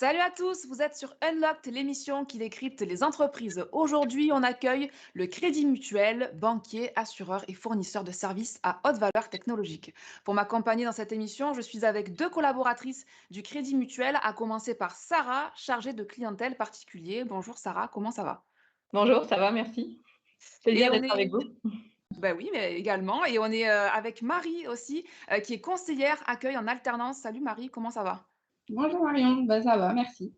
Salut à tous, vous êtes sur Unlocked, l'émission qui décrypte les entreprises. Aujourd'hui, on accueille le Crédit Mutuel, banquier, assureur et fournisseur de services à haute valeur technologique. Pour m'accompagner dans cette émission, je suis avec deux collaboratrices du Crédit Mutuel, à commencer par Sarah, chargée de clientèle particulier. Bonjour Sarah, comment ça va? Bonjour, ça va, merci. Et Plaisir on d'être est, avec vous. ben oui, mais également, et on est avec Marie aussi, qui est conseillère accueil en alternance. Salut Marie, comment ça va? Bonjour Marion, bah, ça va, merci.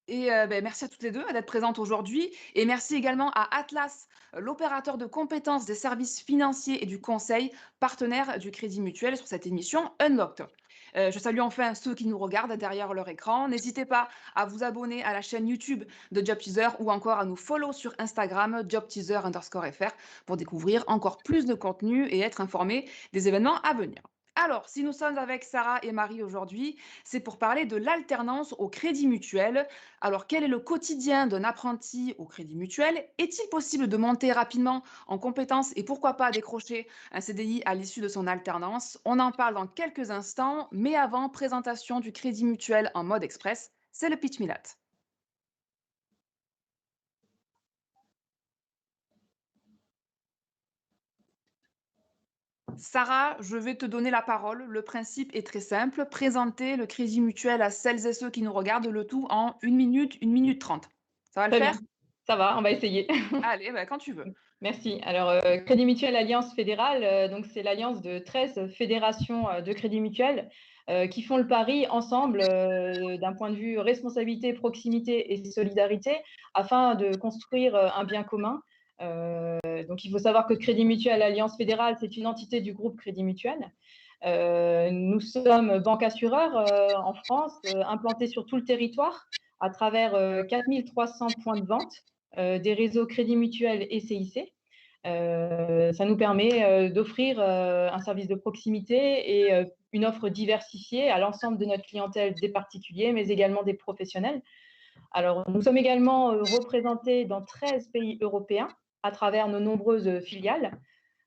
Et merci à toutes les 2 d'être présentes aujourd'hui et merci également à Atlas, l'opérateur de compétences des services financiers et du conseil, partenaire du Crédit Mutuel sur cette émission Unlocked. Je salue enfin ceux qui nous regardent derrière leur écran. N'hésitez pas à vous abonner à la chaîne YouTube de Job Teaser ou encore à nous follow sur Instagram jobteaser_fr pour découvrir encore plus de contenu et être informé des événements à venir. Alors, si nous sommes avec Sarah et Marie aujourd'hui, c'est pour parler de l'alternance au Crédit Mutuel. Alors, quel est le quotidien d'un apprenti au Crédit Mutuel? Est-il possible de monter rapidement en compétences et pourquoi pas décrocher un CDI à l'issue de son alternance? On en parle dans quelques instants, mais avant, présentation du Crédit Mutuel en mode express, c'est le pitch Milat. Sarah, je vais te donner la parole. Le principe est très simple. Présenter le Crédit Mutuel à celles et ceux qui nous regardent, le tout en 1 minute 30. Ça va le Très bien, faire? ça va, on va essayer. Allez, bah, quand tu veux. Merci. Alors, Crédit Mutuel Alliance Fédérale, donc c'est l'alliance de 13 fédérations de crédit mutuel qui font le pari ensemble d'un point de vue responsabilité, proximité et solidarité afin de construire un bien commun. Donc, il faut savoir que Crédit Mutuel Alliance Fédérale, c'est une entité du groupe Crédit Mutuel. Nous sommes banque assureur en France, implantés sur tout le territoire à travers 4300 points de vente des réseaux Crédit Mutuel et CIC. Ça nous permet d'offrir un service de proximité et une offre diversifiée à l'ensemble de notre clientèle, des particuliers, mais également des professionnels. Alors, nous sommes également représentés dans 13 pays européens à travers nos nombreuses filiales.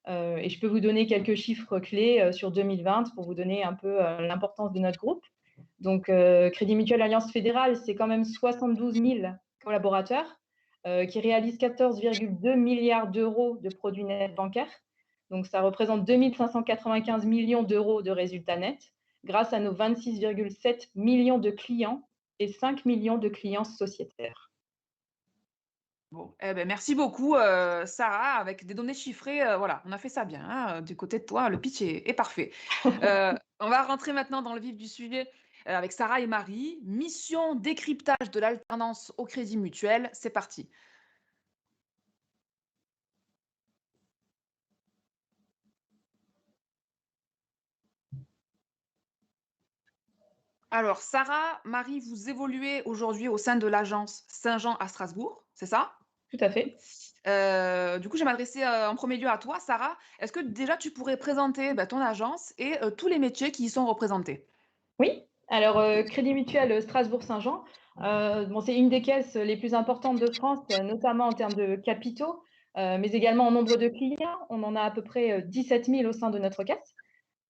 Et je peux vous donner quelques chiffres clés sur 2020 pour vous donner un peu l'importance de notre groupe. Donc, Crédit Mutuel Alliance Fédérale, c'est quand même 72 000 collaborateurs qui réalisent 14,2 milliards d'euros de produits nets bancaires. Donc, ça représente 2 595 millions d'euros de résultats nets grâce à nos 26,7 millions de clients et 5 millions de clients sociétaires. Bon, eh ben, merci beaucoup, Sarah, avec des données chiffrées. Voilà, on a fait ça bien, hein, du côté de toi, le pitch est parfait. On va rentrer maintenant dans le vif du sujet avec Sarah et Marie. Mission décryptage de l'alternance au Crédit Mutuel. C'est parti. Alors, Sarah, Marie, vous évoluez aujourd'hui au sein de l'agence Saint-Jean à Strasbourg, c'est ça? Tout à fait. Du coup, je vais m'adresser en premier lieu à toi, Sarah. Est-ce que déjà tu pourrais présenter bah, ton agence et tous les métiers qui y sont représentés? Oui, alors Crédit Mutuel Strasbourg-Saint-Jean, bon, c'est une des caisses les plus importantes de France, notamment en termes de capitaux, mais également en nombre de clients. On en a à peu près 17 000 au sein de notre caisse.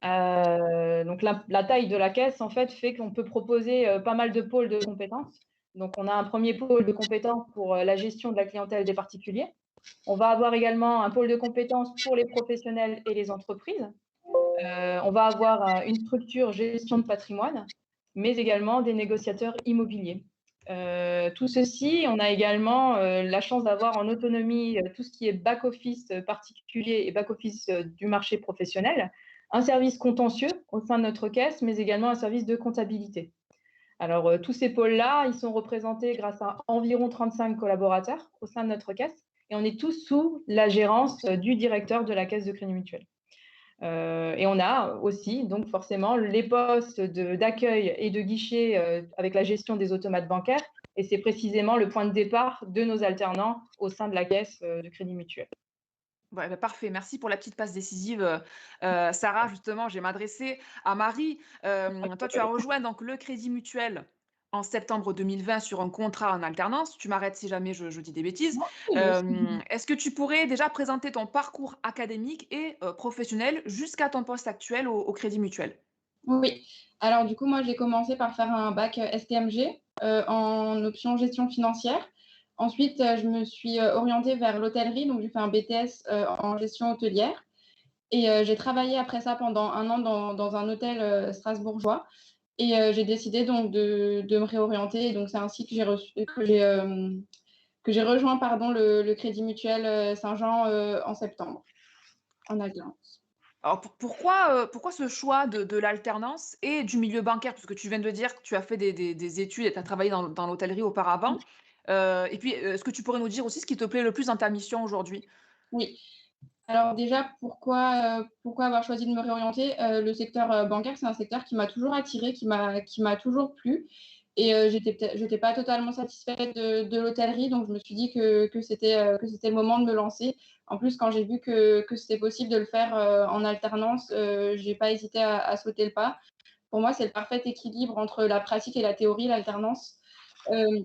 Donc la taille de la caisse, en fait, fait qu'on peut proposer pas mal de pôles de compétences. Donc on a un premier pôle de compétences pour la gestion de la clientèle des particuliers. On va avoir également un pôle de compétences pour les professionnels et les entreprises. On va avoir une structure gestion de patrimoine, mais également des négociateurs immobiliers. Tout ceci, on a également la chance d'avoir en autonomie tout ce qui est back-office particulier et back-office du marché professionnel, un service contentieux au sein de notre caisse, mais également un service de comptabilité. Alors, tous ces pôles-là, ils sont représentés grâce à environ 35 collaborateurs au sein de notre caisse, et on est tous sous la gérance du directeur de la caisse de Crédit Mutuel. Et on a aussi, donc forcément, les postes d'accueil et de guichet avec la gestion des automates bancaires. Et c'est précisément le point de départ de nos alternants au sein de la caisse de Crédit Mutuel. Ouais, bah, parfait, merci pour la petite passe décisive, Sarah. Justement, je vais m'adresser à Marie. Toi, tu as rejoint donc le Crédit Mutuel en septembre 2020 sur un contrat en alternance. Tu m'arrêtes si jamais je dis des bêtises. Est-ce que tu pourrais déjà présenter ton parcours académique et professionnel jusqu'à ton poste actuel au Crédit Mutuel? Oui. Alors du coup, moi, j'ai commencé par faire un bac STMG en option gestion financière. Ensuite, je me suis orientée vers l'hôtellerie, donc j'ai fait un BTS en gestion hôtelière. Et j'ai travaillé après ça pendant un an dans un hôtel strasbourgeois. Et j'ai décidé donc de me réorienter. Et donc c'est ainsi que j'ai rejoint pardon, le Crédit Mutuel Saint-Jean en septembre, en alternance. Alors pourquoi ce choix de l'alternance et du milieu bancaire? Parce que tu viens de dire que tu as fait des études et tu as travaillé dans l'hôtellerie auparavant. Et puis, est-ce que tu pourrais nous dire aussi ce qui te plaît le plus dans ta mission aujourd'hui? Oui. Alors déjà, pourquoi avoir choisi de me réorienter? Le secteur bancaire, c'est un secteur qui m'a toujours attirée, qui m'a toujours plu. Et j'étais pas totalement satisfaite de l'hôtellerie, donc je me suis dit que c'était le moment de me lancer. En plus, quand j'ai vu que c'était possible de le faire en alternance, j'ai pas hésité à sauter le pas. Pour moi, c'est le parfait équilibre entre la pratique et la théorie, l'alternance. Euh,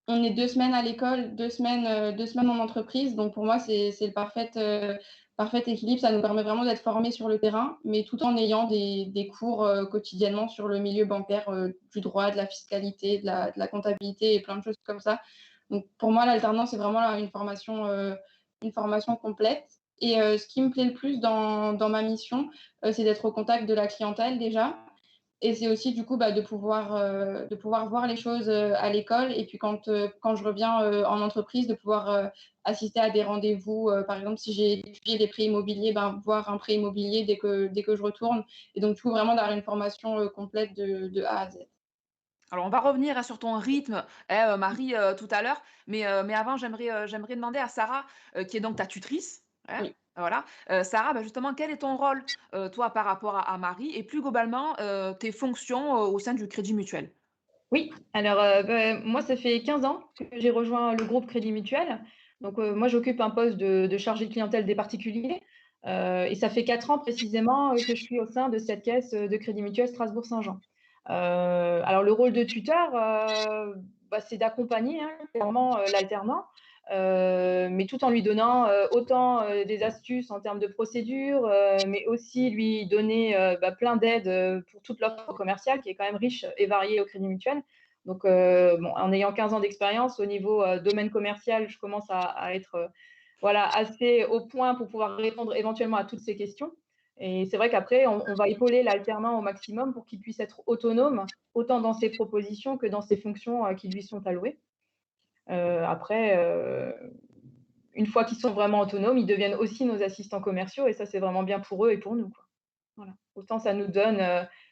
on est 2 semaines à l'école, 2 semaines en entreprise. Donc pour moi, c'est le parfait équilibre. Ça nous permet vraiment d'être formés sur le terrain, mais tout en ayant des cours quotidiennement sur le milieu bancaire, du droit, de la fiscalité, de la comptabilité et plein de choses comme ça. Donc pour moi, l'alternance, c'est vraiment là, une formation complète. Et ce qui me plaît le plus dans ma mission, c'est d'être au contact de la clientèle déjà. Et c'est aussi du coup de pouvoir voir les choses à l'école et puis quand je reviens en entreprise, de pouvoir assister à des rendez-vous. Par exemple, si j'ai étudié des prêts immobiliers, ben, voir un prêt immobilier dès que je retourne. Et donc, du coup, vraiment d'avoir une formation complète de A à Z. Alors on va revenir, hein, sur ton rythme, Marie, tout à l'heure, mais avant j'aimerais demander à Sarah, qui est donc ta tutrice, hein, Oui. voilà. Sarah, bah, justement, quel est ton rôle, toi, par rapport à Marie et plus globalement, tes fonctions, au sein du Crédit Mutuel? Oui, alors, moi, ça fait 15 ans que j'ai rejoint le groupe Crédit Mutuel. Donc, moi, j'occupe un poste de chargée de clientèle des particuliers, et ça fait 4 ans précisément, que je suis au sein de cette caisse, de Crédit Mutuel Strasbourg-Saint-Jean. Alors le rôle de tuteur, bah, c'est d'accompagner, hein, clairement, l'alternant, mais tout en lui donnant, autant, des astuces en termes de procédure, mais aussi lui donner, bah, plein d'aides, pour toute l'offre commerciale qui est quand même riche et variée au Crédit Mutuel. Donc, bon, en ayant 15 ans d'expérience au niveau, domaine commercial, je commence à être, voilà, assez au point pour pouvoir répondre éventuellement à toutes ces questions. Et c'est vrai qu'après, on va épauler l'alternant au maximum pour qu'il puisse être autonome, autant dans ses propositions que dans ses fonctions qui lui sont allouées. Après, une fois qu'ils sont vraiment autonomes, ils deviennent aussi nos assistants commerciaux et ça, c'est vraiment bien pour eux et pour nous, quoi. Voilà. Autant ça nous donne,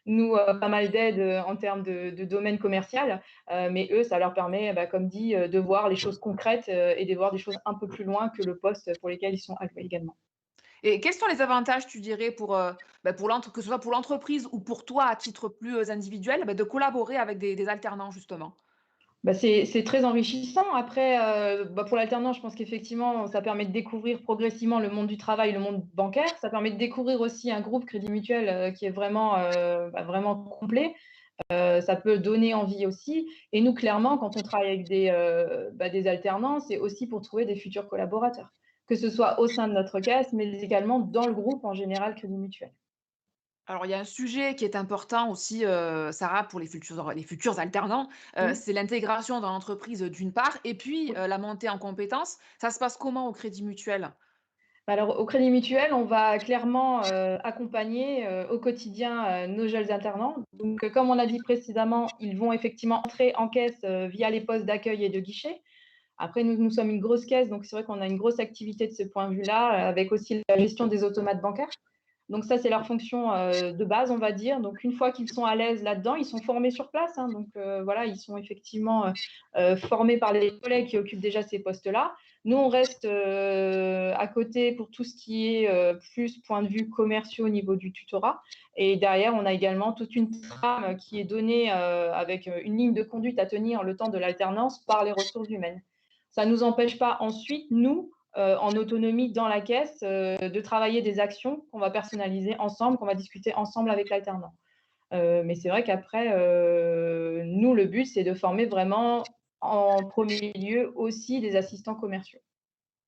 nous, pas mal d'aides en termes de domaine commercial, mais eux, ça leur permet, bah, comme dit, de voir les choses concrètes et de voir des choses un peu plus loin que le poste pour lesquels ils sont alloués également. Et quels sont les avantages, tu dirais, pour que ce soit pour l'entreprise ou pour toi à titre plus, individuel, bah, de collaborer avec des alternants justement? Bah, c'est très enrichissant. Après, bah, pour l'alternant, je pense qu'effectivement, ça permet de découvrir progressivement le monde du travail, le monde bancaire. Ça permet de découvrir aussi un groupe Crédit Mutuel, qui est vraiment, bah, vraiment complet. Ça peut donner envie aussi et nous, clairement, quand on travaille avec bah, des alternants, c'est aussi pour trouver des futurs collaborateurs, que ce soit au sein de notre caisse, mais également dans le groupe en général Crédit Mutuel. Alors, il y a un sujet qui est important aussi, Sarah, pour les futurs alternants, Mmh. c'est l'intégration dans l'entreprise, d'une part et puis, la montée en compétences. Ça se passe comment au Crédit Mutuel? Alors, au Crédit Mutuel, on va clairement, accompagner, au quotidien, nos jeunes alternants. Donc, comme on a dit précédemment, ils vont effectivement entrer en caisse, via les postes d'accueil et de guichet. Après, nous sommes une grosse caisse, donc c'est vrai qu'on a une grosse activité de ce point de vue-là, avec aussi la gestion des automates bancaires. Donc ça, c'est leur fonction, de base, on va dire. Donc une fois qu'ils sont à l'aise là-dedans, ils sont formés sur place, hein, donc voilà, ils sont effectivement, formés par les collègues qui occupent déjà ces postes-là. Nous, on reste, à côté pour tout ce qui est, plus point de vue commerciaux au niveau du tutorat et derrière, on a également toute une trame qui est donnée, avec, une ligne de conduite à tenir le temps de l'alternance par les ressources humaines. Ça ne nous empêche pas ensuite, nous, en autonomie dans la caisse, de travailler des actions qu'on va personnaliser ensemble, qu'on va discuter ensemble avec l'alternant. Mais c'est vrai qu'après, nous, le but, c'est de former vraiment en premier lieu aussi des assistants commerciaux.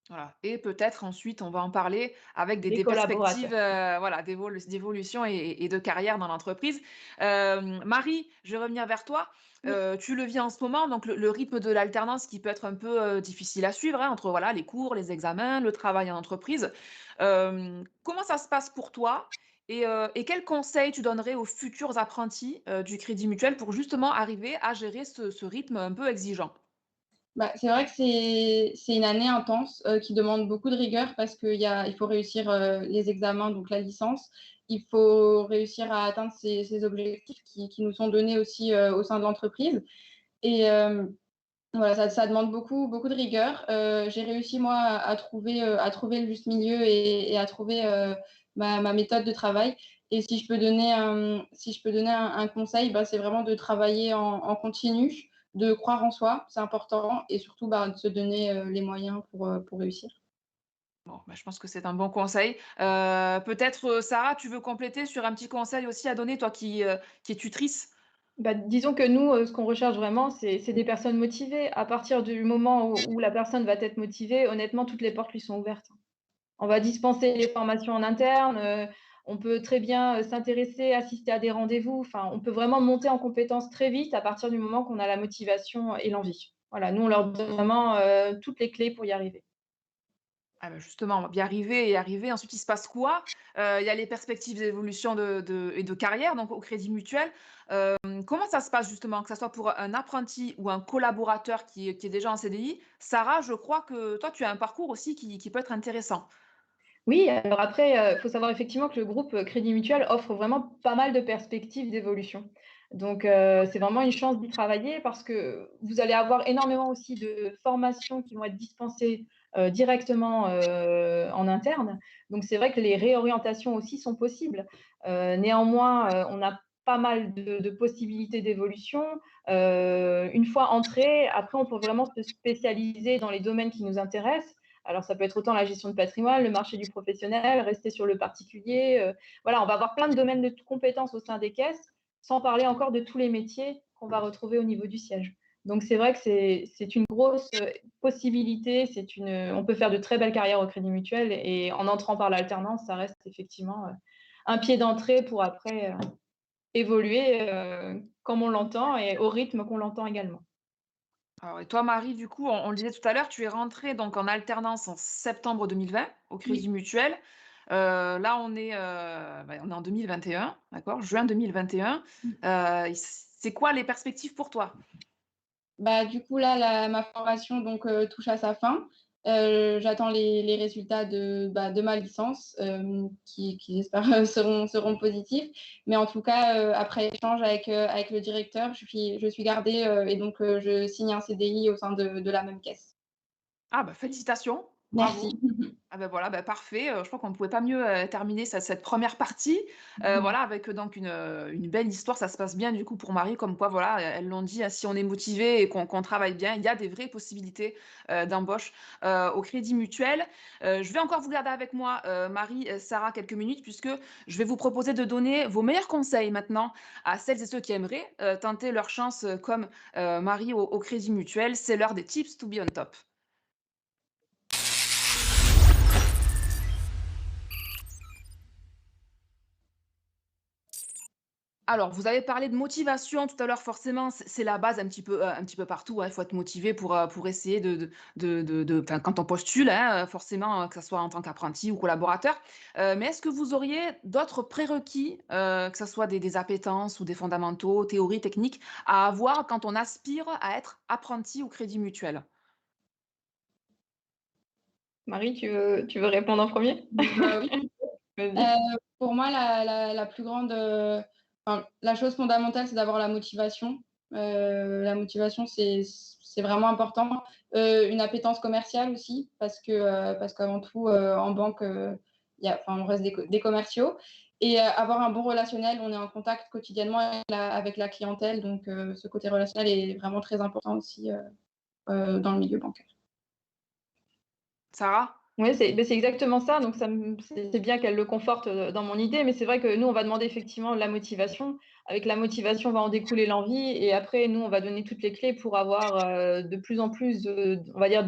Voilà et peut-être ensuite, on va en parler avec des Des des perspectives, collaborateurs. voilà, d'évolution et de carrière dans l'entreprise. Marie, je vais revenir vers toi. Oui. Tu le vis en ce moment, donc le rythme de l'alternance qui peut être un peu, difficile à suivre, hein, entre, voilà, les cours, les examens, le travail en entreprise. Comment ça se passe pour toi? Et quels conseils tu donnerais aux futurs apprentis, du Crédit Mutuel pour justement arriver à gérer ce rythme un peu exigeant? Bah, c'est vrai que c'est une année intense, qui demande beaucoup de rigueur parce il faut réussir, les examens, donc la licence. Il faut réussir à atteindre ces objectifs qui nous sont donnés aussi, au sein de l'entreprise et voilà, ça demande beaucoup de rigueur. J'ai réussi moi à trouver le juste milieu et à trouver, ma méthode de travail et si je peux donner un conseil, bah, c'est vraiment de travailler en continu, de croire en soi, c'est important et surtout, bah, de se donner, les moyens pour réussir. Bon, bah, je pense que c'est un bon conseil. Peut-être, Sarah, tu veux compléter sur un petit conseil aussi à donner, toi qui es tutrice? Bah, disons que nous, ce qu'on recherche vraiment, c'est des personnes motivées. À partir du moment où la personne va être motivée, honnêtement, toutes les portes lui sont ouvertes. On va dispenser les formations en interne, on peut très bien, s'intéresser, assister à des rendez-vous. Enfin, on peut vraiment monter en compétences très vite à partir du moment qu'on a la motivation et l'envie. Voilà, nous, on leur donne vraiment, toutes les clés pour y arriver. Ah bah, justement, on va bien arriver et arriver. Ensuite, il se passe quoi? Il y a les perspectives d'évolution et de carrière, donc au Crédit Mutuel. Comment ça se passe justement, que ça soit pour un apprenti ou un collaborateur qui est déjà en CDI? Sarah, je crois que toi, tu as un parcours aussi qui peut être intéressant. Oui, alors après, il faut savoir effectivement que le groupe, Crédit Mutuel offre vraiment pas mal de perspectives d'évolution. Donc, c'est vraiment une chance d'y travailler parce que vous allez avoir énormément aussi de formations qui vont être dispensées, directement, en interne. Donc c'est vrai que les réorientations aussi sont possibles. Néanmoins, on a pas mal de possibilités d'évolution. Une fois entré, après on peut vraiment se spécialiser dans les domaines qui nous intéressent. Alors, ça peut être autant la gestion de patrimoine, le marché du professionnel, rester sur le particulier. Voilà, on va avoir plein de domaines de compétences au sein des caisses, sans parler encore de tous les métiers qu'on va retrouver au niveau du siège. Donc, c'est vrai que c'est une grosse possibilité. On peut faire de très belles carrières au Crédit Mutuel et en entrant par l'alternance, ça reste effectivement un pied d'entrée pour après évoluer comme on l'entend et au rythme qu'on l'entend également. Alors et toi, Marie, du coup, on le disait tout à l'heure, tu es rentrée donc en alternance en septembre 2020 au Crédit Oui. Mutuel. Là, on est en 2021, d'accord? Juin 2021. C'est quoi les perspectives pour toi? Bah, du coup, là, ma formation donc touche à sa fin. J'attends les résultats de ma licence, qui j'espère seront positifs. Mais en tout cas, après échange avec le directeur, je suis gardée, et donc je signe un CDI au sein de la même caisse. Ah bah, félicitations, Merci. bravo. Ah ben voilà, bah, parfait, je crois qu'on ne pouvait pas mieux, terminer cette première partie, voilà avec, donc une belle histoire. Ça se passe bien du coup pour Marie comme quoi voilà, elles l'ont dit, hein, si on est motivé et qu'on travaille bien, il y a des vraies possibilités, d'embauche, au Crédit Mutuel. Je vais encore vous garder avec moi, Marie, Sarah, quelques minutes puisque je vais vous proposer de donner vos meilleurs conseils maintenant à celles et ceux qui aimeraient, tenter leur chance, comme, Marie au Crédit Mutuel. C'est l'heure des tips to be on top. Alors, vous avez parlé de motivation tout à l'heure, forcément, c'est la base un petit peu partout, hein. Il faut être motivé pour essayer enfin, quand on postule, hein, forcément, que ça soit en tant qu'apprenti ou collaborateur. Mais est-ce que vous auriez d'autres prérequis, que ça soit des appétences ou des fondamentaux, théories, techniques, à avoir quand on aspire à être apprenti au Crédit Mutuel? Marie, tu veux répondre en premier? Bah, oui. Vas-y. Pour moi, la plus grande, enfin, la chose fondamentale, c'est d'avoir la motivation. La motivation, c'est vraiment important. Une appétence commerciale aussi parce qu'avant tout, en banque, on reste des commerciaux et avoir un bon relationnel. On est en contact quotidiennement avec la clientèle donc ce côté relationnel est vraiment très important aussi, dans le milieu bancaire. Sarah? Oui, c'est exactement ça, donc c'est bien qu'elle le conforte, dans mon idée, mais c'est vrai que nous, on va demander effectivement la motivation. avec la motivation va en découler l'envie et après, nous, on va donner toutes les clés pour avoir de plus en plus, on va dire,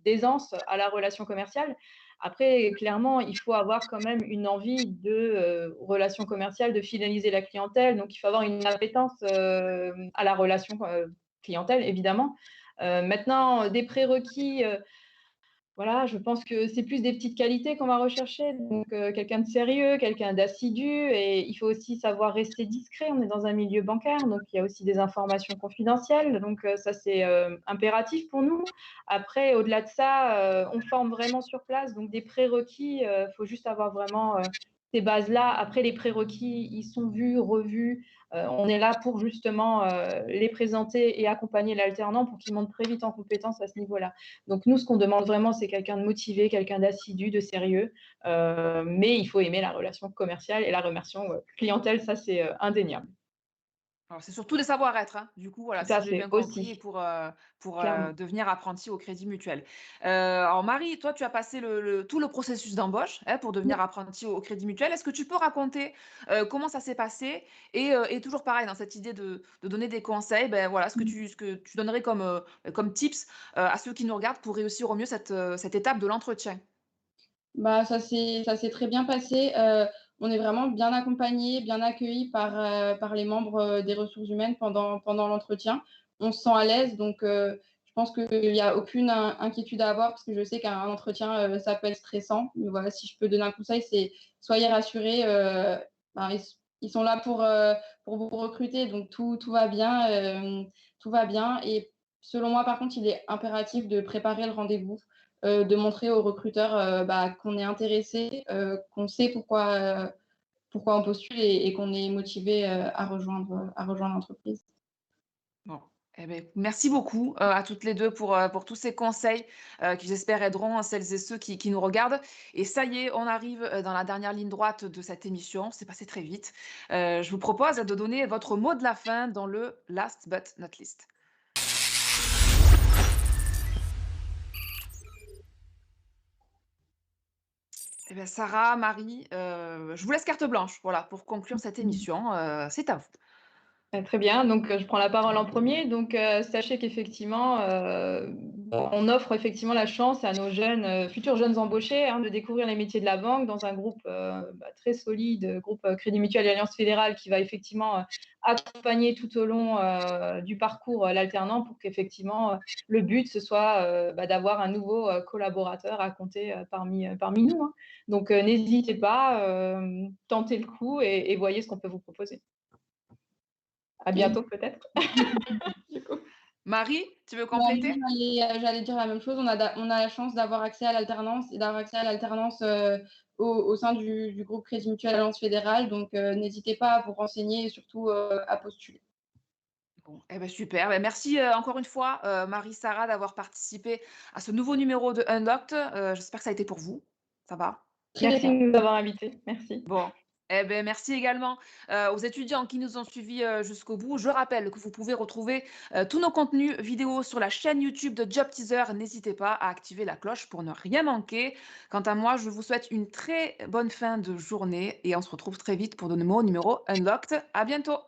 d'aisance à la relation commerciale. Après, clairement, il faut avoir quand même une envie de relation commerciale, de fidéliser la clientèle. Donc, il faut avoir une appétence à la relation clientèle, évidemment. Maintenant, des prérequis, voilà, je pense que c'est plus des petites qualités qu'on va rechercher. Donc, quelqu'un de sérieux, quelqu'un d'assidu et il faut aussi savoir rester discret. On est dans un milieu bancaire, donc il y a aussi des informations confidentielles. Donc, ça, c'est impératif pour nous. Après, au-delà de ça, on forme vraiment sur place. Donc, des prérequis, il faut juste avoir vraiment ces bases-là. Après, les prérequis, ils sont vus, revus. On est là pour justement les présenter et accompagner l'alternant pour qu'il monte très vite en compétence à ce niveau-là. Donc nous, ce qu'on demande vraiment, c'est quelqu'un de motivé, quelqu'un d'assidu, de sérieux, mais il faut aimer la relation commerciale et la relation clientèle, ça c'est indéniable. Alors, c'est surtout des savoir-être, hein, du coup, voilà, Tout si à j'ai bien fait, compris, aussi, pour clairement. devenir apprenti au Crédit Mutuel. Alors Marie, toi, tu as passé tout le processus d'embauche, hein, pour devenir apprenti au Crédit Mutuel. Est-ce que tu peux raconter comment ça s'est passé et toujours pareil, dans cette idée de donner des conseils, ben voilà, ce que tu donnerais comme tips à ceux qui nous regardent pour réussir au mieux cette étape de l'entretien? Bah, ça s'est très bien passé. On est vraiment bien accompagnés, bien accueillis par les membres, des ressources humaines pendant l'entretien. On se sent à l'aise donc je pense qu'il y a aucune inquiétude à avoir parce que je sais qu'un entretien, ça peut être stressant. Mais voilà, si je peux donner un conseil, c'est soyez rassurés, ben, ils sont là pour vous recruter donc tout va bien, tout va bien et selon moi, par contre, il est impératif de préparer le rendez-vous, de montrer aux recruteurs, bah, qu'on est intéressé, qu'on sait pourquoi on postule et qu'on est motivé, à rejoindre l'entreprise. Bon, eh beh, merci beaucoup, à toutes les 2 pour tous ces conseils, qui j'espère aideront celles et ceux qui nous regardent et ça y est, on arrive, dans la dernière ligne droite de cette émission. C'est passé très vite. Je vous propose de donner votre mot de la fin dans le last but not least. Eh bien Sarah, Marie, je vous laisse carte blanche, voilà, pour conclure cette émission, c'est à vous. Très bien, donc je prends la parole en premier. Donc sachez qu'effectivement, on offre effectivement la chance à nos jeunes, futurs jeunes embauchés, hein, de découvrir les métiers de la banque dans un groupe, très solide, groupe, Crédit Mutuel et Alliance Fédérale qui va effectivement, accompagner tout au long, du parcours, l'alternant pour qu'effectivement, le but ce soit, d'avoir un nouveau, collaborateur à compter, parmi nous, hein. Donc n'hésitez pas, tentez le coup et voyez ce qu'on peut vous proposer. À Et bientôt peut-être, du coup. Marie, tu veux bah, moi, compléter? j'allais dire la même chose. On a la chance d'avoir accès à l'alternance et d'avoir accès à l'alternance, au sein du groupe Crédit Mutuel Alliance Fédérale donc n'hésitez pas à vous renseigner et surtout, à postuler. Bon, eh ben super. Beh, merci, encore une fois, Marie, Sarah, d'avoir participé à ce nouveau numéro de Unlocked. J'espère que ça a été pour vous. Ça va? Très Merci de bien. nous avoir invités. Merci. Bon, eh beh, merci également, aux étudiants qui nous ont suivis, jusqu'au bout. Je rappelle que vous pouvez retrouver, tous nos contenus vidéo sur la chaîne YouTube de Job Teaser. N'hésitez pas à activer la cloche pour ne rien manquer. Quant à moi, je vous souhaite une très bonne fin de journée et on se retrouve très vite pour de nouveaux numéros Unlocked. À bientôt.